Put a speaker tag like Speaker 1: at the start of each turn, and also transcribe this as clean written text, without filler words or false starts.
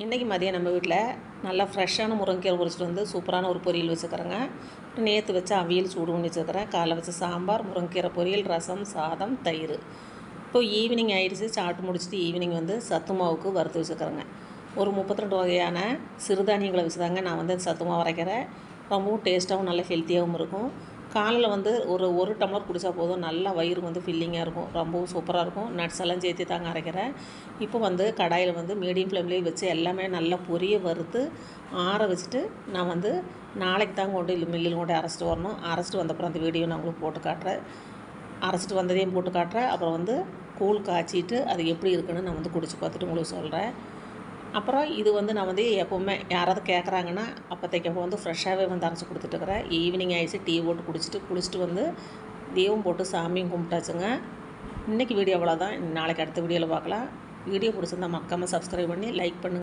Speaker 1: இன்றைக்கி மதியம் நம்ம வீட்டில் நல்லா ஃப்ரெஷ்ஷான முருங்கைக்கீரை பொரிச்சிட்டு வந்து சூப்பரான ஒரு பொரியல் வச்சுக்கிறேங்க. நேற்று வச்ச அவியல் சூடு பண்ணி வச்சுக்கிறேன். காலைல வச்ச சாம்பார், முருங்கைக்கீரை பொரியல், ரசம், சாதம், தயிர். இப்போ ஈவினிங் ஆகிடுச்சு. சாப்பிட்டு முடிச்சுட்டு ஈவினிங் வந்து சத்து மாவுக்கு வறுத்து வச்சுக்கிறேங்க. ஒரு 32 வகையான சிறுதானியங்களை வச்சு தாங்க நான் வந்து சத்து மாவு அரைக்கிறேன். ரொம்பவும் டேஸ்ட்டாகவும் நல்ல ஹெல்த்தியாகவும் இருக்கும். காலையில் வந்து ஒரு டம்ளர் குடித்தா போதும். நல்லா வயிறு வந்து ஃபில்லிங்காக இருக்கும். ரொம்பவும் சூப்பராக இருக்கும். நட்ஸ் எல்லாம் சேர்த்து தாங்க அரைக்கிறேன். இப்போ வந்து கடாயில் வந்து மீடியம் ஃப்ளேம்லேயே வச்சு எல்லாமே நல்லா பொரிய வறுத்து ஆற வச்சுட்டு நான் வந்து நாளைக்கு தாங்க கொண்டு மில்லில் கொண்டு அரைச்சிட்டு வரணும். அரைச்சிட்டு வந்தப்புறம் அந்த வீடியோ நான் உங்களுக்கு போட்டு காட்டுறேன். அரைச்சிட்டு வந்ததையும் போட்டு காட்டுறேன். அப்புறம் வந்து கூழ் காய்ச்சிட்டு அது எப்படி இருக்குன்னு நான் வந்து குடிச்சு பார்த்துட்டு உங்களுக்கு சொல்கிறேன். அப்புறம் இது வந்து நான் வந்து எப்போவுமே யாராவது கேட்குறாங்கன்னா அப்போதைக்கு வந்து ஃப்ரெஷ்ஷாகவே வந்து அரைச்சி கொடுத்துட்டுருக்குறேன். ஈவினிங் ஆகிடுச்சு. டீ போட்டு குடிச்சிட்டு வந்து தீபம் போட்டு சாமியும் கும்பிட்டாச்சுங்க. இன்றைக்கி வீடியோ அவ்வளோதான். நாளைக்கு அடுத்த வீடியோவில் பார்க்கலாம். வீடியோ பிடிச்சிருந்தா மறக்காமல் சப்ஸ்கிரைப் பண்ணி லைக் பண்ணுங்கள்.